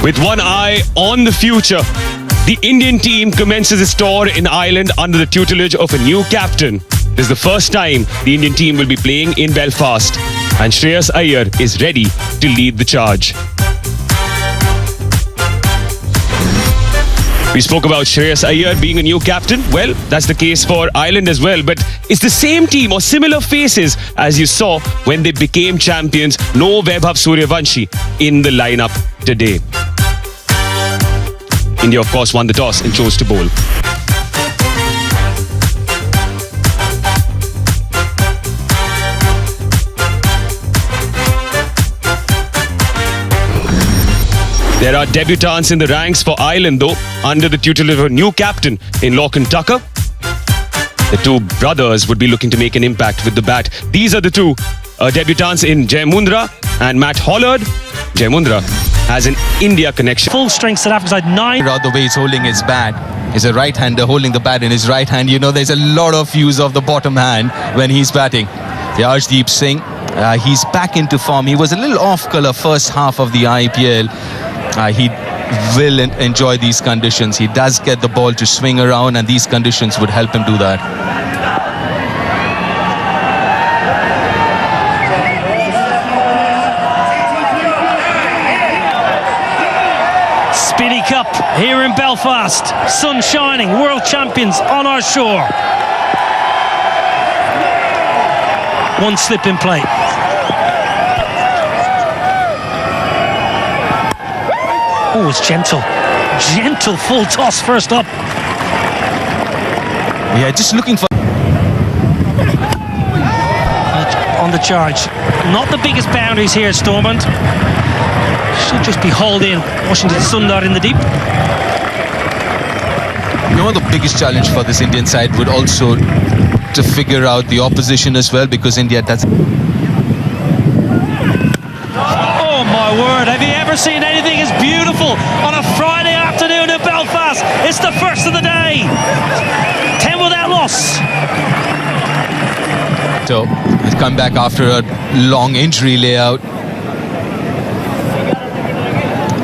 With one eye on the future, the Indian team commences its tour in Ireland under the tutelage of a new captain. This is the first time the Indian team will be playing in Belfast, and Shreyas Iyer is ready to lead the charge. We spoke about Shreyas Iyer being a new captain. Well, that's the case for Ireland as well. But it's the same team or similar faces as you saw when they became champions. No Vaibhav Suryavanshi in the lineup today. India, of course, won the toss and chose to bowl. There are debutants in the ranks for Ireland, though, under the tutelage of a new captain in Lorcan Tucker. The two brothers would be looking to make an impact with the bat. These are the two debutants in Jay Mundra and Matt Hollard. Jay Mundra has an India connection. Full strength South Africa side 9. The way he's holding his bat is a right-hander holding the bat in his right hand. You know, there's a lot of use of the bottom hand when he's batting. Arshdeep Singh, he's back into form. He was a little off-colour first half of the IPL. He will enjoy these conditions. He does get the ball to swing around, and these conditions would help him do that. Speedy Cup here in Belfast. Sun shining, world champions on our shore. One slip in play. Oh, it's gentle. Gentle full toss first up. Yeah, just looking for... On the charge. Not the biggest boundaries here, Stormont. Should just be hauled in. Washington Sundar in the deep. You know, the biggest challenge for this Indian side would also to figure out the opposition as well, because India does... Oh my word, have you ever seen anything as beautiful on a Friday afternoon in Belfast? It's the first of the day. 10 without loss. So he's come back after a long injury layout.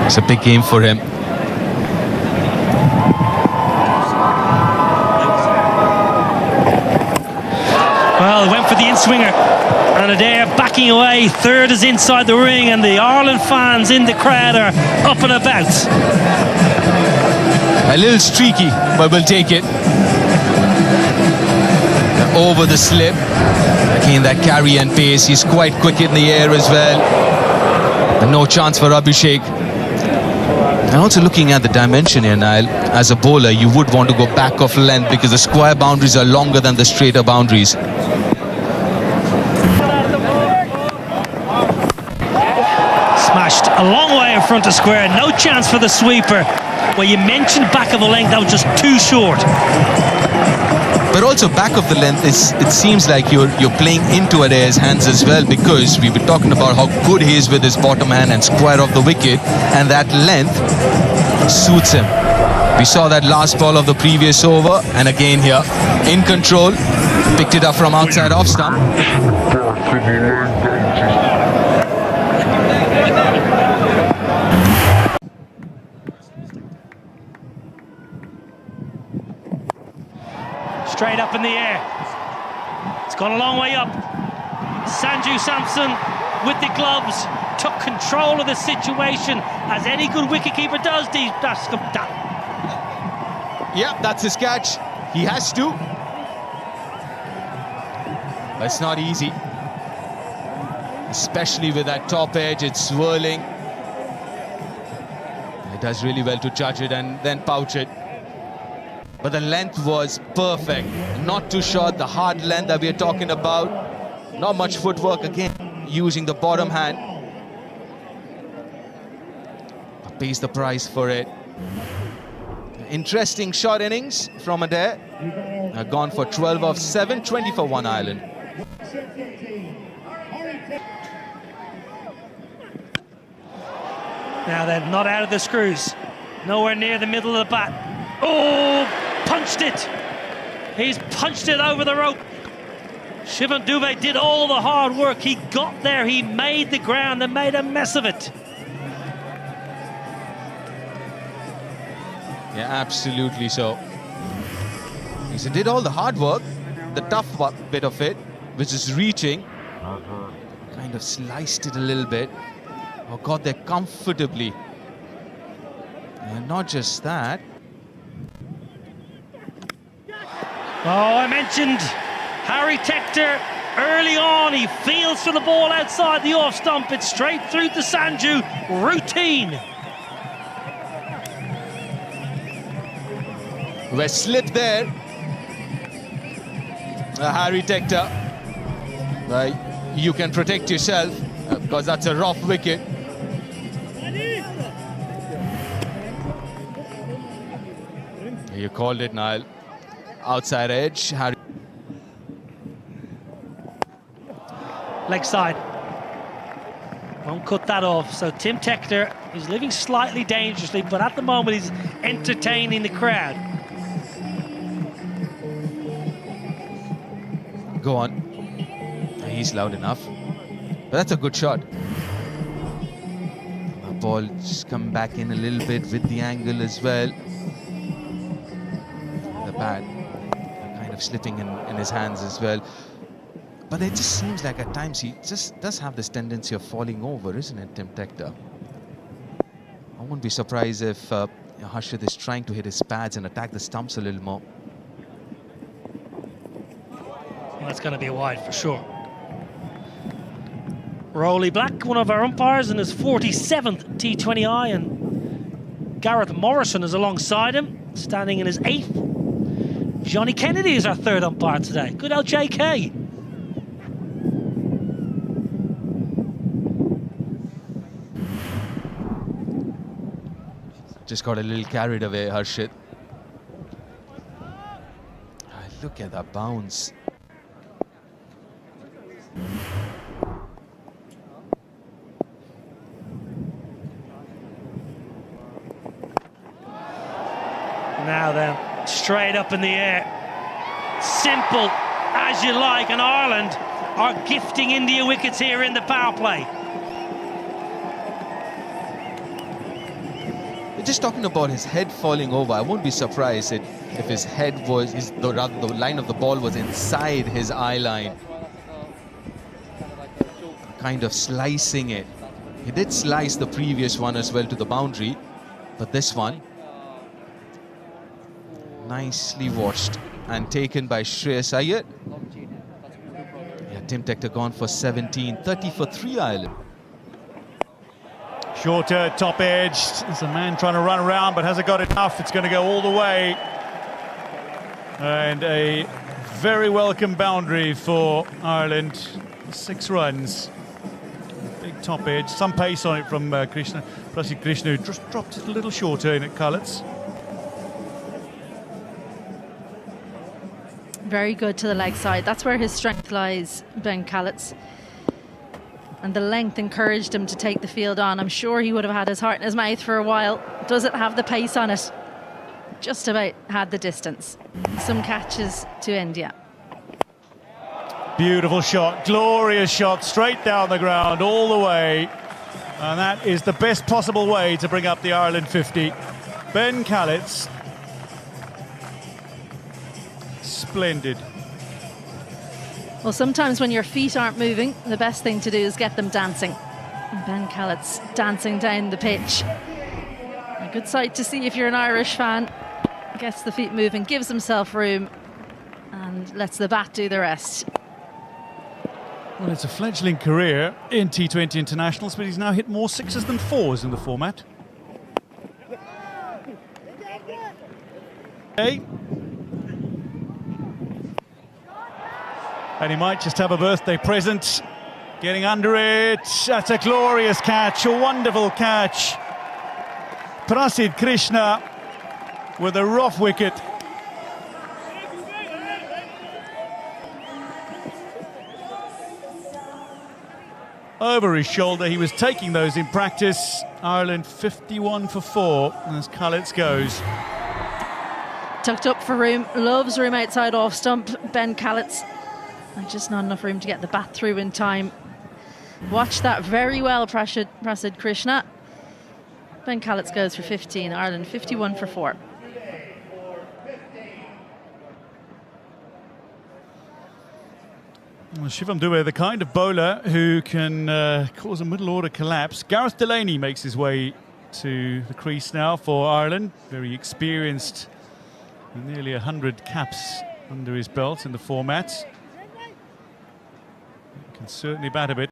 It's a big game for him. Well, he went for the in-swinger, and Adair backing away. Third is inside the ring, and the Ireland fans in the crowd are up and about. A little streaky, but we'll take it. Over the slip. Again, that carry and pace. He's quite quick in the air as well. And no chance for Abhishek. And also looking at the dimension here, Niall, as a bowler, you would want to go back of length because the square boundaries are longer than the straighter boundaries. Smashed a long way in front of square. No chance for the sweeper. Well, you mentioned back of the length, that was just too short. But also back of the length, it seems like you're playing into Adair's hands as well, because we were talking about how good he is with his bottom hand and square of the wicket, and that length suits him. We saw that last ball of the previous over, and again here, in control, picked it up from outside off stump. Straight up in the air. It's gone a long way up. Sanju Samson with the gloves took control of the situation, as any good wicketkeeper does. Yeah, that's his catch. He has to. That's not easy. Especially with that top edge, it's swirling. He does really well to judge it and then pouch it. But the length was perfect. Not too short, the hard length that we are talking about. Not much footwork again, using the bottom hand. Pays the price for it. Interesting short innings from Adair. Gone for 12 of 7, 20 for 1 Ireland. Now they're not out of the screws. Nowhere near the middle of the bat. Oh, punched it. He's punched it over the rope. Shivan Dubey did all the hard work. He got there, he made the ground and made a mess of it. Yeah, absolutely so. He did all the hard work, the tough bit of it, which is reaching. Kind of sliced it a little bit. Oh, got there comfortably. And not just that. Oh, I mentioned Harry Tector early on. He feels for the ball outside the off stump. It's straight through to Sanju. Routine. We're slipped there. Harry Tector. You can protect yourself because that's a rough wicket. You called it, Niall. Outside edge. Harry. Leg side. Won't cut that off. So Tim Tector is living slightly dangerously, but at the moment he's entertaining the crowd. Go on. He's loud enough. But that's a good shot. The ball just come back in a little bit with the angle as well. The bat kind of slipping in his hands as well. But it just seems like at times he just does have this tendency of falling over, isn't it, Tim Tector? I wouldn't be surprised if Harshit is trying to hit his pads and attack the stumps a little more. Well, that's going to be a wide for sure. Rowley Black, one of our umpires, in his 47th T20I, and Gareth Morrison is alongside him, standing in his 8th. Johnny Kennedy is our 3rd umpire today. Good old JK. Just got a little carried away, Harshit. Look at that bounce. Now then, straight up in the air. Simple as you like, and Ireland are gifting India wickets here in the power play. Just talking about his head falling over, I won't be surprised if his head was, the line of the ball was inside his eye line. Kind of slicing it. He did slice the previous one as well to the boundary, but this one, nicely watched and taken by Shreyas Iyer. Yeah, Tim Tector gone for 17, 30 for 3 Ireland. Shorter, top edge. There's a man trying to run around, but hasn't got enough. It's going to go all the way. And a very welcome boundary for Ireland. 6 runs. Big top edge. Some pace on it from Krishna. Prasid Krishna, who just dropped it a little shorter in at Cullets. Very good to the leg side. That's where his strength lies, Ben Callets. And the length encouraged him to take the field on. I'm sure he would have had his heart in his mouth for a while. Does it have the pace on it? Just about had the distance. Some catches to India. Beautiful shot, glorious shot, straight down the ground, all the way. And that is the best possible way to bring up the Ireland 50. Ben Callets. Splendid. Well, sometimes when your feet aren't moving, the best thing to do is get them dancing. And Ben Callets dancing down the pitch. A good sight to see if you're an Irish fan. Gets the feet moving, gives himself room, and lets the bat do the rest. Well, it's a fledgling career in T20 internationals, but he's now hit more 6s than 4s in the format. Okay. And he might just have a birthday present. Getting under it. That's a glorious catch, a wonderful catch. Prasid Krishna with a rough wicket. Over his shoulder, he was taking those in practice. Ireland 51 for 4 as Callets goes. Tucked up for room, loves room outside off stump, Ben Callets. And just not enough room to get the bat through in time. Watch that very well, Prasid Krishna. Ben Callets goes for 15, Ireland 51 for 4. Well, Shivam Dube, the kind of bowler who can cause a middle order collapse. Gareth Delaney makes his way to the crease now for Ireland. Very experienced, nearly 100 caps under his belt in the format. He can certainly bat a bit.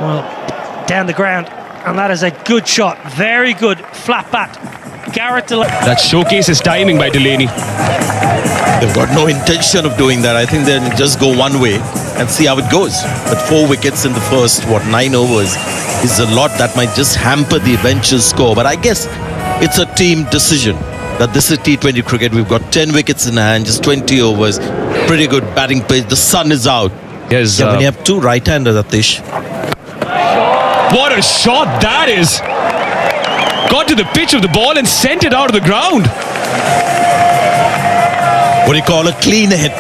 Well, down the ground, and that is a good shot. Very good flat bat. Gareth Delaney. That showcases timing by Delaney. They've got no intention of doing that. I think they'll just go one way and see how it goes. But 4 wickets in the first, 9 overs is a lot that might just hamper the eventual score. But I guess it's a team decision that this is T20 cricket. We've got 10 wickets in hand, just 20 overs. Pretty good batting pace. The sun is out. Yes, When you have 2 right-handers, Atish. what a shot that is! Got to the pitch of the ball and sent it out of the ground. What do you call a clean hit?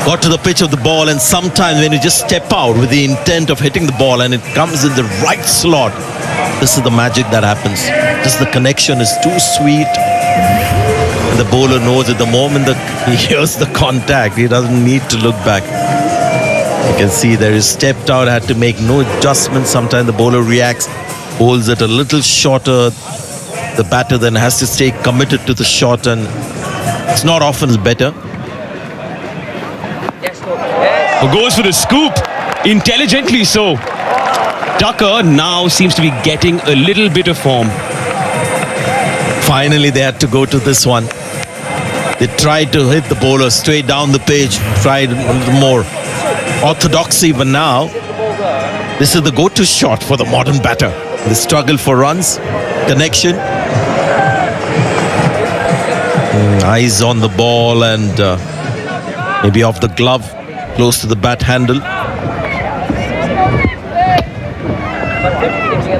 Got to the pitch of the ball, and sometimes when you just step out with the intent of hitting the ball and it comes in the right slot, this is the magic that happens. Just the connection is too sweet. And the bowler knows at the moment that he hears the contact, he doesn't need to look back. You can see there is stepped out, had to make no adjustments. Sometimes the bowler reacts, holds it a little shorter. The batter then has to stay committed to the shot, and it's not often it's better. Who goes for the scoop, intelligently so. Tucker now seems to be getting a little bit of form. Finally, they had to go to this one. They tried to hit the bowler straight down the page, tried a little more orthodoxy, but now this is the go-to shot for the modern batter. The struggle for runs, connection. Eyes on the ball and maybe off the glove, close to the bat handle.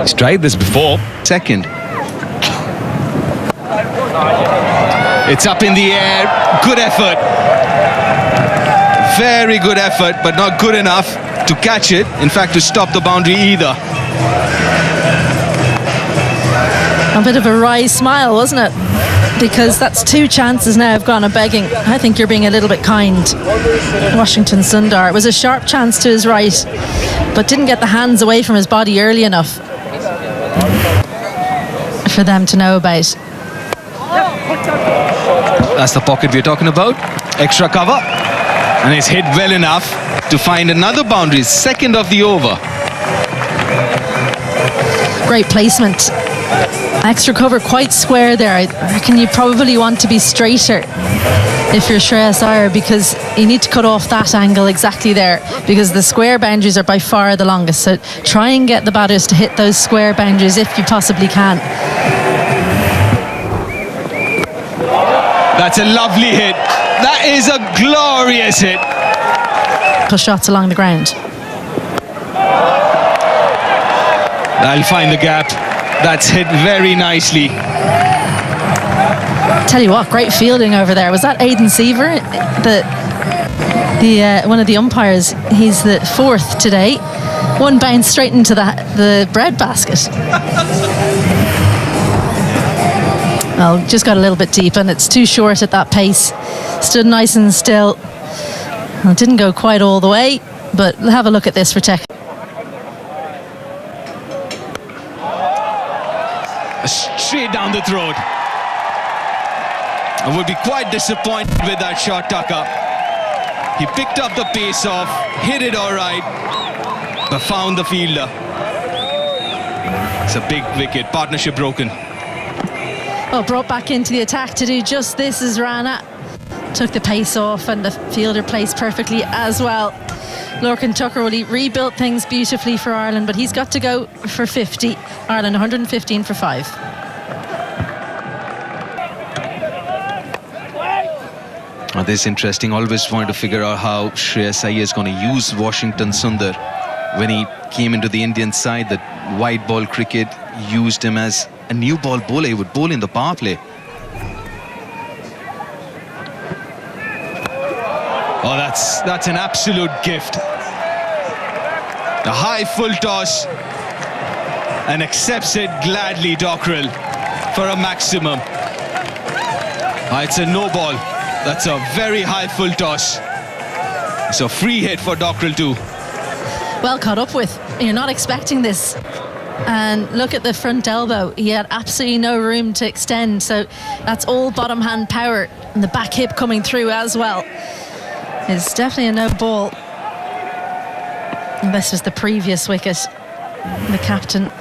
He's tried this before. Second. It's up in the air. Good effort. Very good effort, but not good enough to catch it. In fact, to stop the boundary either. A bit of a wry smile, wasn't it? Because that's 2 chances now have gone a begging. I think you're being a little bit kind, Washington Sundar. It was a sharp chance to his right, but didn't get the hands away from his body early enough for them to know about. That's the pocket we're talking about. Extra cover. And it's hit well enough to find another boundary. Second of the over. Great placement. Extra cover quite square there. I reckon you probably want to be straighter if you're Shreyas Iyer, because you need to cut off that angle exactly there, because the square boundaries are by far the longest. So try and get the batters to hit those square boundaries if you possibly can. That's a lovely hit. That is a glorious hit. Push shots along the ground. I'll find the gap. That's hit very nicely. Tell you what, great fielding over there. Was that Aidan Seaver, the one of the umpires? He's the 4th today. One bounce straight into the bread basket. Well, just got a little bit deep, and it's too short at that pace. Stood nice and still. Well, it didn't go quite all the way, but have a look at this for tech. Straight down the throat. I would be quite disappointed with that shot, Tucker. He picked up the pace off, hit it all right, but found the fielder. It's a big wicket. Partnership broken. Well, brought back into the attack to do just this as Rana took the pace off, and the fielder placed perfectly as well. Lorcan Tucker, well, he rebuilt things beautifully for Ireland, but he's got to go for 50. Ireland 115 for 5. Oh, this is interesting. Always wanted to figure out how Shreyas Iyer is going to use Washington Sundar. When he came into the Indian side, the white ball cricket used him as a new ball bowler. He would bowl in the power play. Oh, that's an absolute gift. A high full toss, and accepts it gladly, Dockrell, for a maximum. It's a no ball. That's a very high full toss. It's a free hit for Dockrell too. Well caught up with. You're not expecting this. And look at the front elbow. He had absolutely no room to extend. So that's all bottom hand power. And the back hip coming through as well. It's definitely a no ball. And this was the previous wicket. The captain.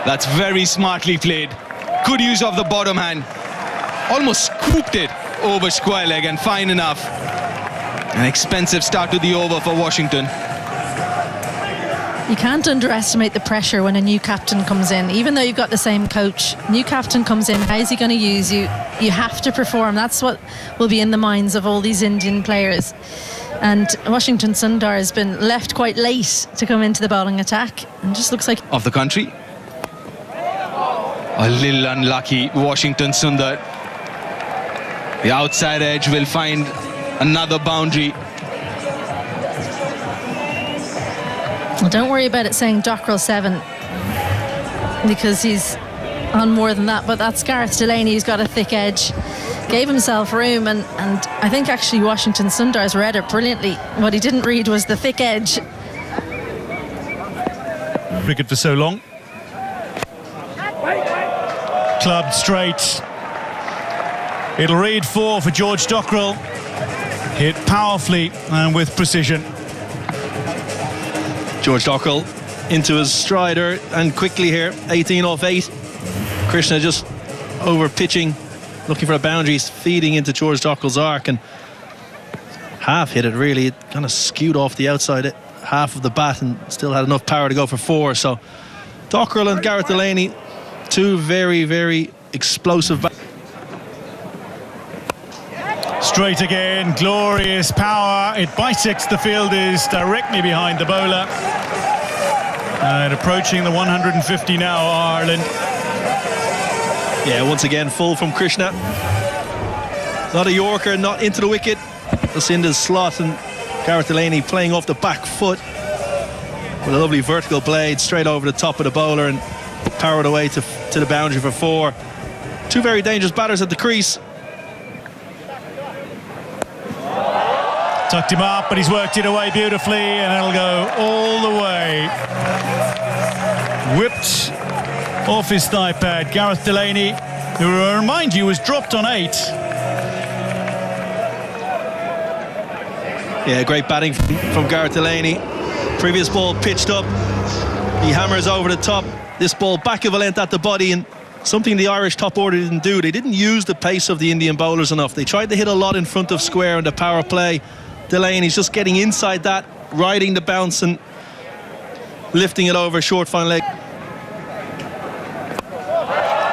That's very smartly played. Good use of the bottom hand. Almost scooped it over square leg and fine enough. An expensive start to the over for Washington. You can't underestimate the pressure when a new captain comes in. Even though you've got the same coach, new captain comes in, how is he going to use you? You have to perform. That's what will be in the minds of all these Indian players. And Washington Sundar has been left quite late to come into the bowling attack, and just looks like Of the country. A little unlucky, Washington Sundar. The outside edge will find another boundary. Well, don't worry about it saying Dockrell 7, because he's on more than that. But that's Gareth Delaney, who's got a thick edge. Gave himself room, and I think actually Washington Sundar's read it brilliantly. What he didn't read was the thick edge. Cricket for so long. Clubbed straight. It'll read 4 for George Dockrell. Hit powerfully and with precision. George Dockrell into his strider and quickly here, 18 off 8. Krishna just over pitching, looking for a boundary, feeding into George Dockrell's arc and half hit it really. It kind of skewed off the outside half of the bat and still had enough power to go for 4. So Dockrell and Gareth Delaney, two very, very explosive bats. Straight again, glorious power. It bisects the fielders directly behind the bowler. And approaching the 150 now, Ireland. Yeah, once again, full from Krishna. Not a Yorker, not into the wicket. Just in the slot, and Gareth Delaney playing off the back foot with a lovely vertical blade straight over the top of the bowler and powered away to the boundary for 4. Two very dangerous batters at the crease. Tucked him up, but he's worked it away beautifully, and it'll go all the way. Whipped off his thigh pad. Gareth Delaney, who I remind you was dropped on 8. Yeah, great batting from Gareth Delaney. Previous ball pitched up. He hammers over the top. This ball back of a length at the body, and something the Irish top order didn't do. They didn't use the pace of the Indian bowlers enough. They tried to hit a lot in front of square in the power play. Delaney's just getting inside that, riding the bounce and lifting it over short fine leg.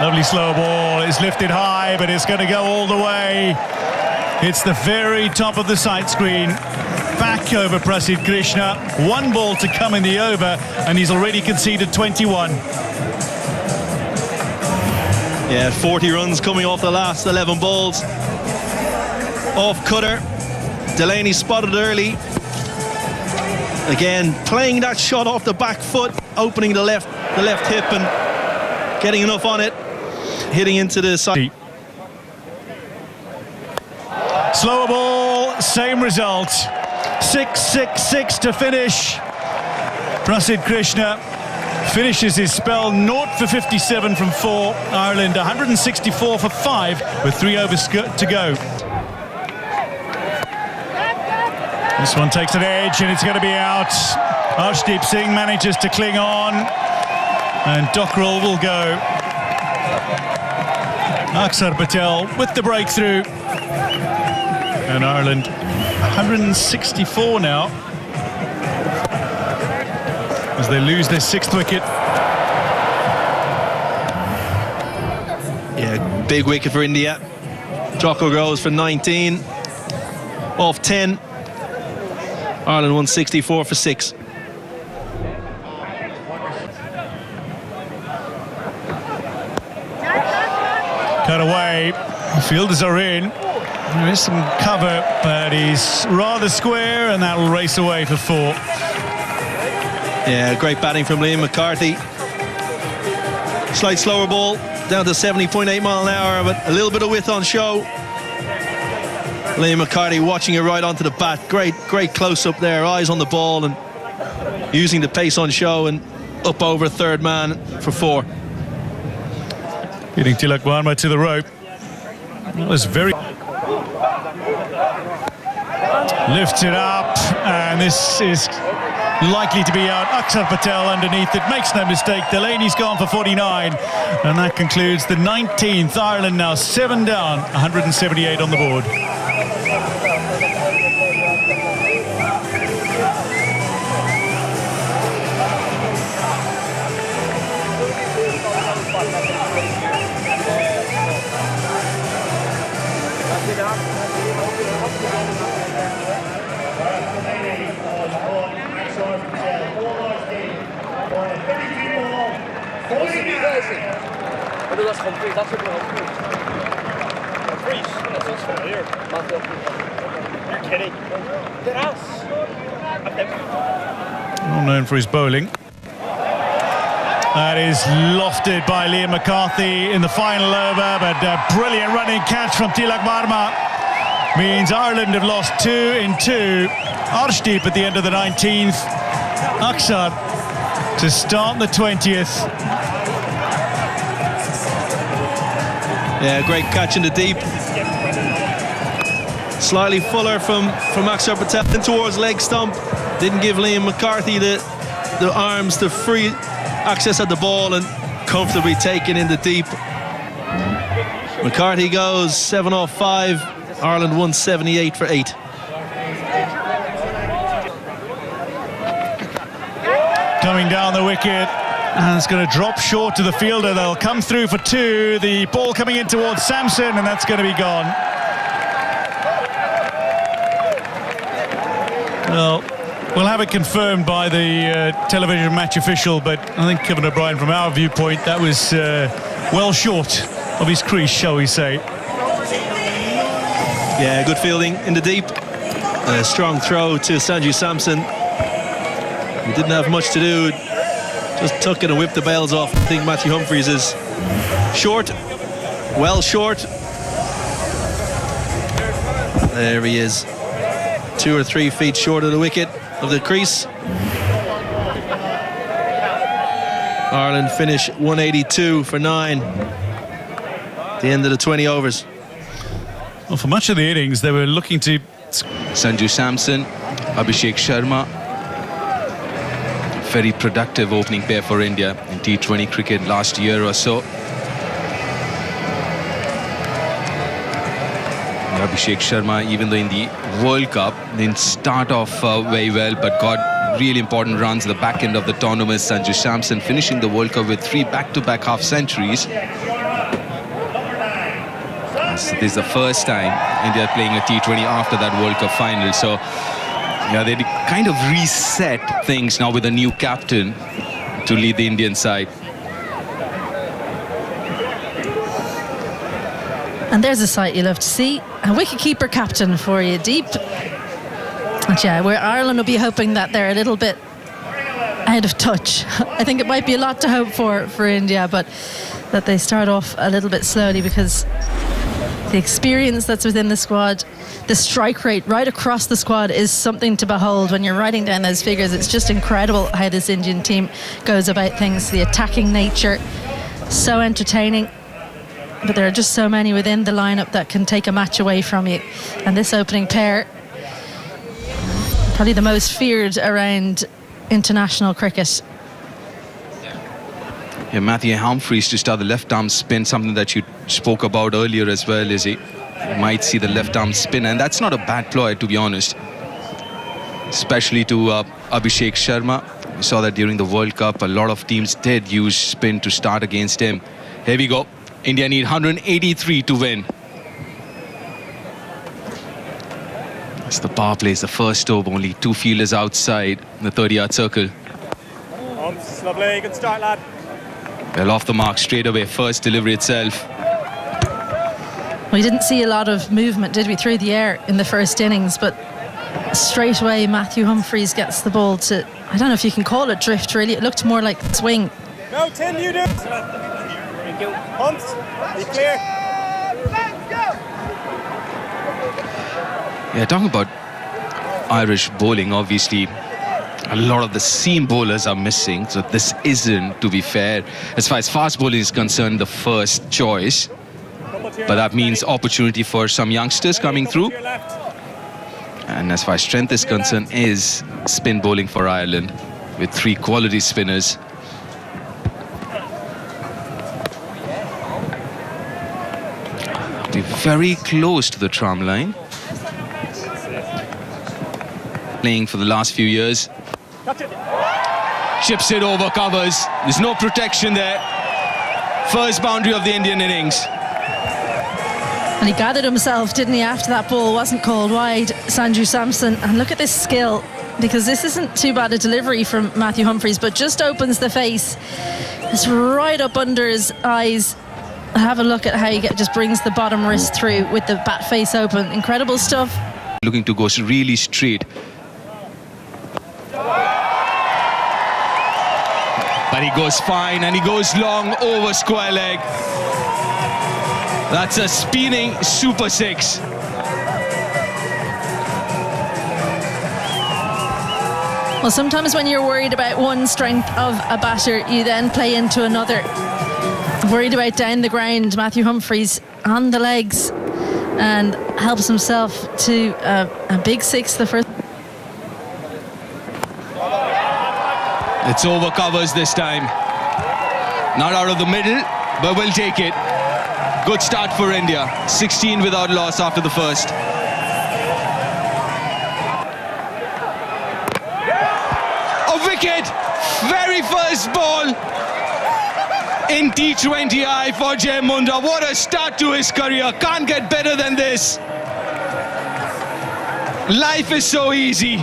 Lovely slow ball. It's lifted high, but it's going to go all the way. It's the very top of the sight screen. Back over Prasidh Krishna. 1 ball to come in the over, and he's already conceded 21. Yeah, 40 runs coming off the last 11 balls. Off cutter. Delaney spotted early. Again, playing that shot off the back foot, opening the left hip and getting enough on it, hitting into the side. Slower ball, same result. 6-6-6 to finish. Prasidh Krishna finishes his spell 0 for 57 from 4. Ireland 164 for 5 with 3 overs to go. This one takes an edge and it's going to be out. Arshdeep Singh manages to cling on, and Dockrell will go. Aksar Patel with the breakthrough. And Ireland 164 now as they lose their 6th wicket. Yeah, big wicket for India. Dockrell goes for 19 off 10. Ireland 164 for 6. Cut away. The fielders are in. There is some cover, but he's rather square, and that'll race away for 4. Yeah, great batting from Liam McCarthy. Slight slower ball. down to 70.8 mile an hour, but a little bit of width on show. Liam McCarthy watching it right onto the bat. Great close-up there, eyes on the ball and using the pace on show and up over third man for 4. Getting Tilak Varma to the rope. That was very... Lifts it up, and this is likely to be out. Akshar Patel underneath it, makes no mistake. Delaney's gone for 49, and that concludes the 19th. Ireland now 7 down, 178 on the board. Well known for his bowling. That is lofted by Liam McCarthy in the final over, but a brilliant running catch from Tilak Varma means Ireland have lost 2 in 2. Arshdeep at the end of the 19th. Akshar to start the 20th. Yeah, great catch in the deep. Slightly fuller from Akshar Patel in towards leg stump. Didn't give Liam McCarthy the arms to free access at the ball and comfortably taken in the deep. McCarthy goes 7 off 5. Ireland 178 for 8. Coming down the wicket, and it's going to drop short to the fielder. They'll come through for 2. The ball coming in towards Sampson, and that's going to be gone. Well, we'll have it confirmed by the television match official, but I think Kevin O'Brien, from our viewpoint, that was well short of his crease, shall we say. Yeah, good fielding in the deep. A strong throw to Sanju Sampson. He didn't have much to do. Just took it and whipped the bails off. I think Matthew Humphries is short. Well short. There he is. 2 or 3 feet short of the wicket, of the crease. Ireland finish 182 for 9. At the end of the 20 overs. Well, for much of the innings, they were looking to... Sanju Sampson, Abhishek Sharma. Very productive opening pair for India in T20 cricket last year or so. Abhishek Sharma, even though in the World Cup didn't start off very well, but got really important runs at the back end of the tournament. Sanju Sampson finishing the World Cup with 3 back-to-back half-centuries. So this is the first time India are playing a T20 after that World Cup final. So yeah, they kind of reset things now with a new captain to lead the Indian side. And there's a sight you love to see. A wicketkeeper captain for you, Deep. But yeah, where Ireland will be hoping that they're a little bit out of touch. I think it might be a lot to hope for India, but that they start off a little bit slowly, because the experience that's within the squad, the strike rate right across the squad is something to behold. When you're writing down those figures, it's just incredible how this Indian team goes about things. The attacking nature, so entertaining. But there are just so many within the lineup that can take a match away from you. And this opening pair, probably the most feared around international cricket. Yeah, Matthew Humphries to start the left arm spin, something that you spoke about earlier as well, Izzy. You might see the left arm spin, and that's not a bad ploy, to be honest. Especially to Abhishek Sharma. We saw that during the World Cup, a lot of teams did use spin to start against him. Here we go. India need 183 to win. It's the power play, it's the first over, only 2 fielders outside the 30-yard circle. Lovely, good start, lad. Well, off the mark straight away, first delivery itself. We didn't see a lot of movement, did we, through the air in the first innings, but straight away Matthew Humphries gets the ball to, I don't know if you can call it drift, really. It looked more like swing. No, Tim, you do. Thank you. Humps, be clear. Yeah, talking about Irish bowling, obviously a lot of the seam bowlers are missing, so this isn't, to be fair, as far as fast bowling is concerned, the first choice. But that means opportunity for some youngsters coming through. And as far as strength is concerned, is spin bowling for Ireland with 3 quality spinners. Be very close to the tram line. Playing for the last few years. Chips it over covers. There's no protection there. First boundary of the Indian innings. And he gathered himself, didn't he, after that ball wasn't called wide, Sanju Samson. And look at this skill, because this isn't too bad a delivery from Matthew Humphries, but just opens the face. It's right up under his eyes. Have a look at how he just brings the bottom wrist through with the bat face open. Incredible stuff. Looking to go really straight. But he goes fine and he goes long over square leg. That's a spinning super 6. Well, sometimes when you're worried about one strength of a batter, you then play into another. Worried about down the ground, Matthew Humphries on the legs and helps himself to a big 6 the first. It's over covers this time. Not out of the middle, but we'll take it. Good start for India. 16 without loss after the first. A wicket! Very first ball in T20I for Jai Mundra. What a start to his career. Can't get better than this. Life is so easy.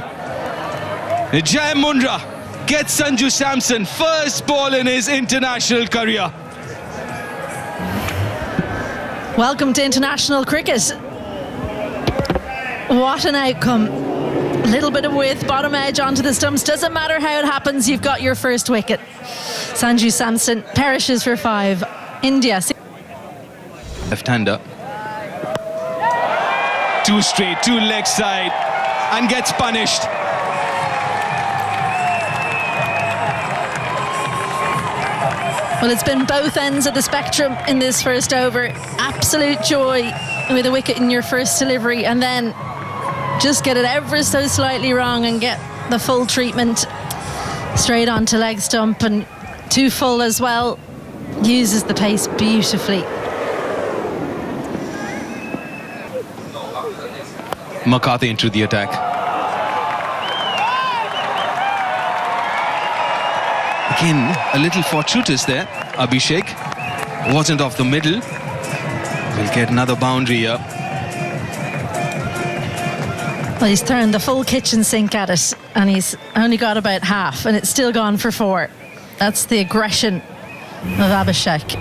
Jai Mundra gets Sanju Samson first ball in his international career. Welcome to international cricket. What an outcome. A little bit of width, bottom edge onto the stumps. Doesn't matter how it happens, you've got your first wicket. Sanju Samson perishes for 5. India. Left-hander. 2 straight, 2 leg side, and gets punished. Well, it's been both ends of the spectrum in this first over. Absolute joy with a wicket in your first delivery, and then just get it ever so slightly wrong and get the full treatment straight onto leg stump, and too full as well. Uses the pace beautifully. McCarthy into the attack. Again, a little fortuitous there. Abhishek wasn't off the middle. We'll get another boundary here. Well, he's turned the full kitchen sink at it, and he's only got about half, and it's still gone for 4. That's the aggression of Abhishek.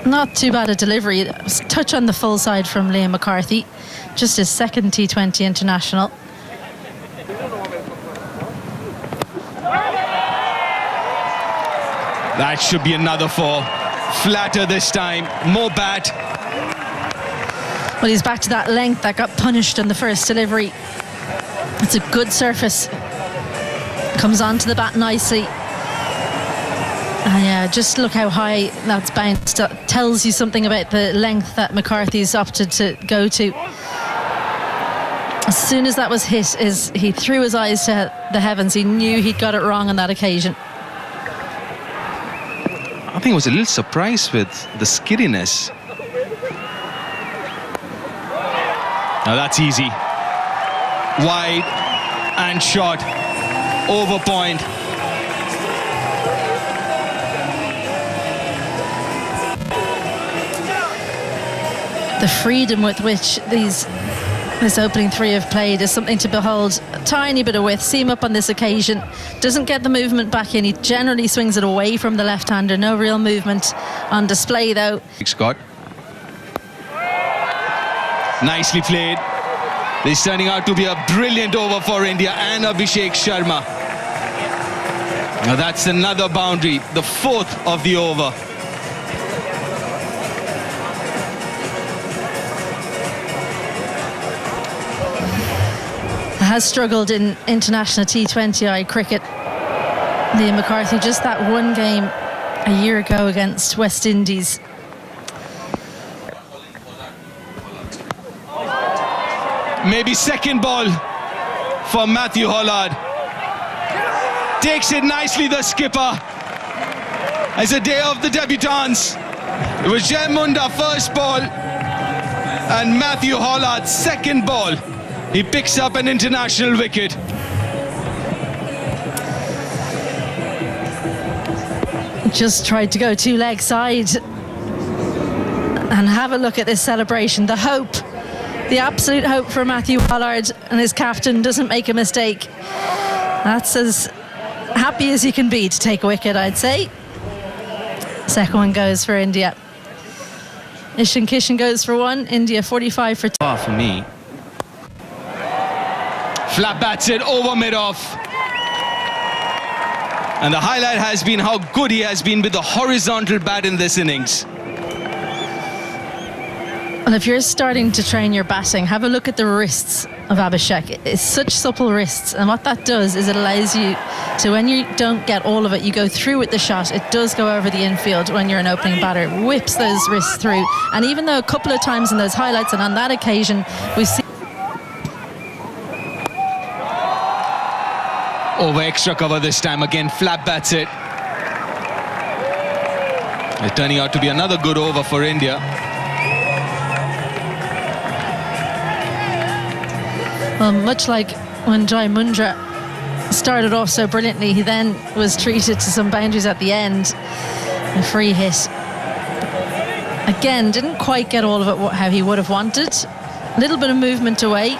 Not too bad a delivery. It was a touch on the full side from Liam McCarthy. Just his second T20 international. That should be another 4. Flatter this time. More bat. Well, he's back to that length that got punished in the first delivery. It's a good surface. Comes onto the bat nicely. And yeah, just look how high that's bounced. That tells you something about the length that McCarthy's opted to go to. As soon as that was hit, he threw his eyes to the heavens. He knew he'd got it wrong on that occasion. I think I was a little surprised with the skiddiness. Now that's easy. Wide and short. Over point. The freedom with which this opening 3 have played is something to behold. A tiny bit of width. Seam up on this occasion. Doesn't get the movement back in. He generally swings it away from the left-hander. No real movement on display, though. Scott. Nicely played. This is turning out to be a brilliant over for India and Abhishek Sharma. Now that's another boundary, the 4th of the over. has struggled in international T20I cricket. Liam McCarthy, just that one game a year ago against West Indies. Maybe second ball for Matthew Hollard. Takes it nicely, the skipper. As a day of the debutants, it was Jai Munda first ball and Matthew Hollard second ball. He picks up an international wicket. Just tried to go two leg side. And have a look at this celebration. The hope, the absolute hope for Matthew Hollard and his captain doesn't make a mistake. That's as happy as you can be to take a wicket, I'd say. Second one goes for India. Ishan Kishan goes for one. India 45 for 2. For me. Flat bats it over mid-off. And the highlight has been how good he has been with the horizontal bat in this innings. And if you're starting to train your batting, have a look at the wrists of Abhishek. It's such supple wrists, and what that does is it allows you to, when you don't get all of it, you go through with the shot. It does go over the infield when you're an opening batter. It whips those wrists through. And even though a couple of times in those highlights and on that occasion we see over extra cover this time, again flat bats it. It's turning out to be another good over for India. Well, much like when Jai Mundra started off so brilliantly, he then was treated to some boundaries at the end. A free hit. Again, didn't quite get all of it how he would have wanted. A little bit of movement away.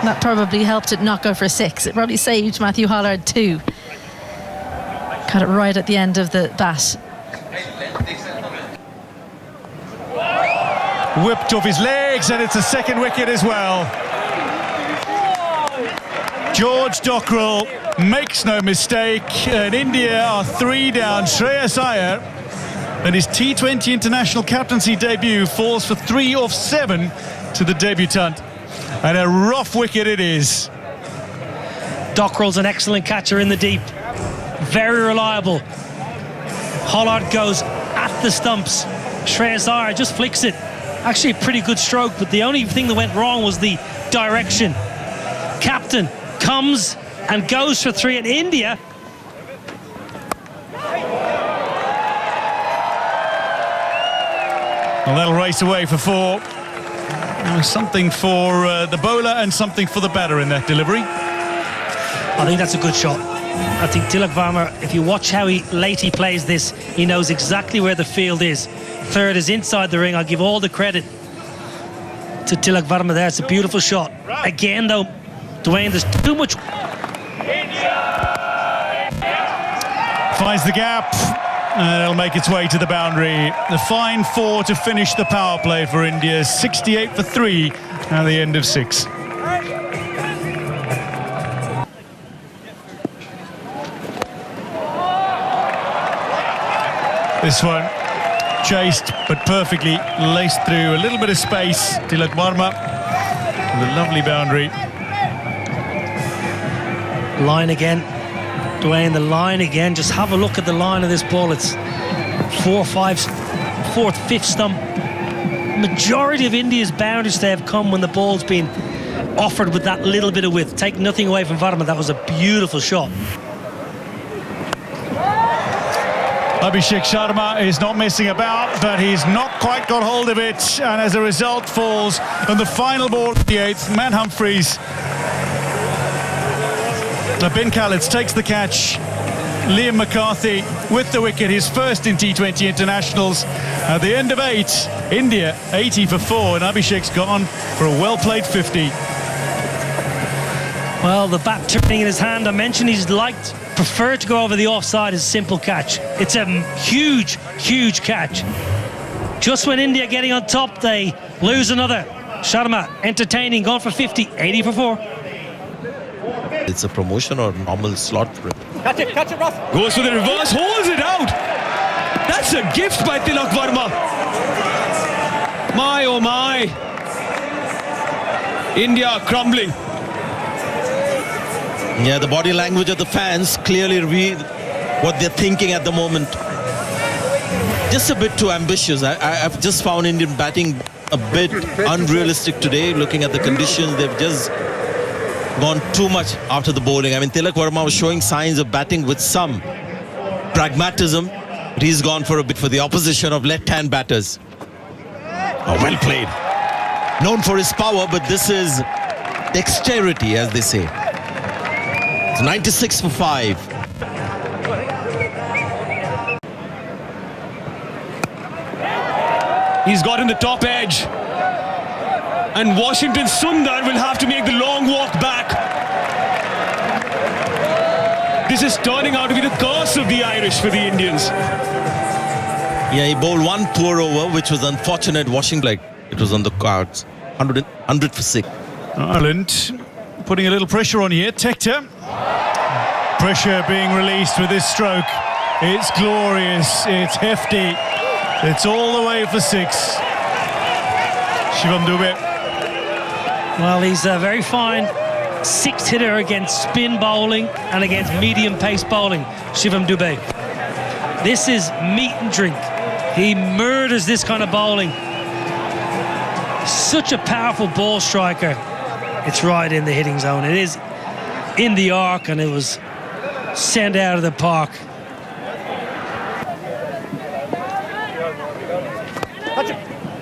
That probably helped it not go for 6. It probably saved Matthew Hollard 2. Got it right at the end of the bat. Whipped off his legs, and it's a second wicket as well. George Dockrell makes no mistake, and India are 3 down. Shreyas Iyer, and his T20 international captaincy debut, falls for 3 off 7 to the debutant. And a rough wicket it is. Dockrell's an excellent catcher in the deep. Very reliable. Hollard goes at the stumps. Shreyas Iyer just flicks it. Actually a pretty good stroke, but the only thing that went wrong was the direction. Captain comes and goes for 3 in India. Well, they'll race away for 4. Something for the bowler and something for the batter in that delivery. I think that's a good shot. I think Tilak Varma, if you watch how late he plays this, he knows exactly where the field is. Third is inside the ring. I'll give all the credit to Tilak Varma there. It's a beautiful shot. Again, though, Dwayne, there's too much. Finds the gap, and it'll make its way to the boundary. The fine 4 to finish the power play for India. 68 for 3 at the end of 6. This one chased but perfectly laced through a little bit of space. Tilak Varma with a lovely boundary. Line again. Dwayne, the line again. Just have a look at the line of this ball. It's 4, 5, 4th, 5th stump. Majority of India's boundaries they have come when the ball's been offered with that little bit of width. Take nothing away from Varma. That was a beautiful shot. Abhishek Sharma is not messing about, but he's not quite got hold of it, and as a result falls on the final ball of the 8th. Matt Humphreys. Ben Khaled takes the catch. Liam McCarthy with the wicket, his first in T20 internationals. At the end of 8, India 80 for 4, and Abhishek's gone for a well-played 50. Well, the bat turning in his hand, I mentioned he's preferred to go over the offside as a simple catch. It's a huge, huge catch. Just when India getting on top, they lose another. Sharma entertaining, gone for 50, 80 for 4. It's a promotion or normal slot for him. Catch it, Ross. Goes for the reverse, holds it out. That's a gift by Tilak Varma. My oh my. India crumbling. Yeah, the body language of the fans clearly reveal what they're thinking at the moment. Just a bit too ambitious. I've just found Indian batting a bit unrealistic today. Looking at the conditions, they've just gone too much after the bowling. I mean, Tilak Verma was showing signs of batting with some pragmatism, but he's gone for a bit for the opposition of left-hand batters. Oh, well played. Known for his power, but this is dexterity, as they say. It's 96 for 5. He's gotten the top edge. And Washington Sundar will have to make the long walk back. This is turning out to be the curse of the Irish for the Indians. Yeah, he bowled one poor over, which was unfortunate. Washington, it was on the cards. 100 for 6. Ireland putting a little pressure on here. Tector. Pressure being released with this stroke. It's glorious. It's hefty. It's all the way for 6. Shivam Dube. Well, he's a very fine sixth hitter against spin bowling and against medium pace bowling, Shivam Dube. This is meat and drink. He murders this kind of bowling. Such a powerful ball striker. It's right in the hitting zone. It is in the arc, and it was sent out of the park.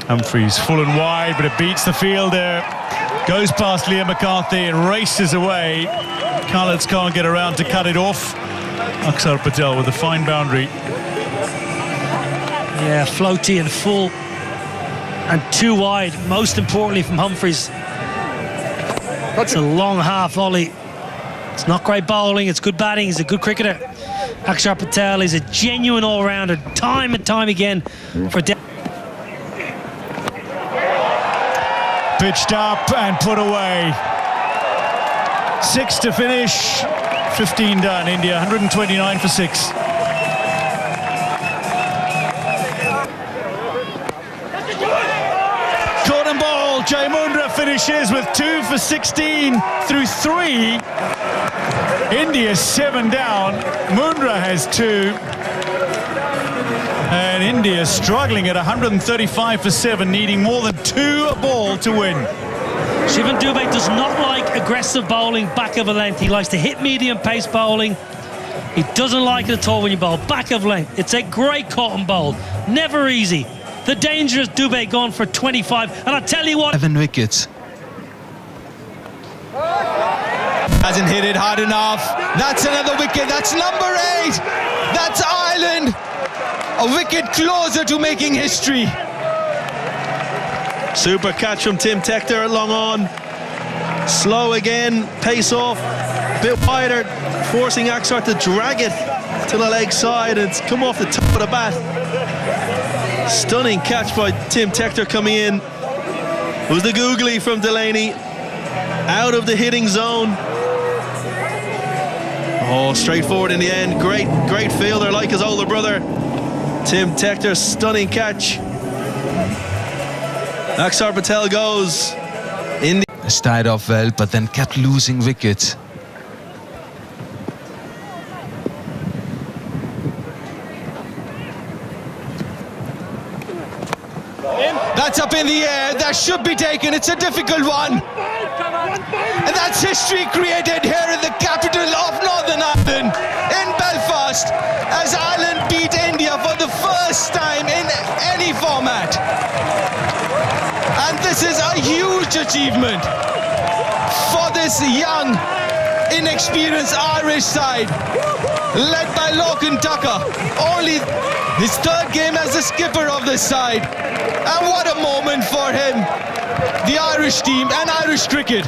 Humphreys full and wide, but it beats the fielder. Goes past Liam McCarthy and races away. Khaleds can't get around to cut it off. Akshar Patel with a fine boundary. Yeah, floaty and full and too wide, most importantly from Humphreys. It's a long half volley. It's not great bowling, it's good batting, he's a good cricketer. Akshar Patel is a genuine all-rounder, time and time again for Pitched up and put away. 6 to finish, 15 done. India 129 for 6. Caught and ball. Jay Mundra finishes with 2 for 16 through 3. India 7 down. Mundra has 2. And India struggling at 135 for 7, needing more than 2 a ball to win. Shivam Dube does not like aggressive bowling back of a length. He likes to hit medium pace bowling. He doesn't like it at all when you bowl back of length. It's a great caught and bowl. Never easy. The dangerous Dube gone for 25. And I tell you what, 7 wickets. Hasn't hit it hard enough. That's another wicket. That's number 8. That's Ireland. A wicket closer to making history. Super catch from Tim Tector, long on. Slow again, pace off, bit wider, forcing Akshar to drag it to the leg side. It's come off the top of the bat. Stunning catch by Tim Tector coming in. It was the googly from Delaney. Out of the hitting zone. Oh, straightforward in the end. Great fielder like his older brother. Tim Tector, stunning catch. Akshar Patel goes in. Started off well, but then kept losing wickets. That's up in the air. That should be taken. It's a difficult one. And that's history created here in the capital of Northern Ireland, in Belfast, as Ireland beat India for the first time in any format. And this is a huge achievement for this young, inexperienced Irish side, led by Lachlan Tucker. Only his 3rd game as the skipper of this side. And what a moment for him, the Irish team and Irish cricket.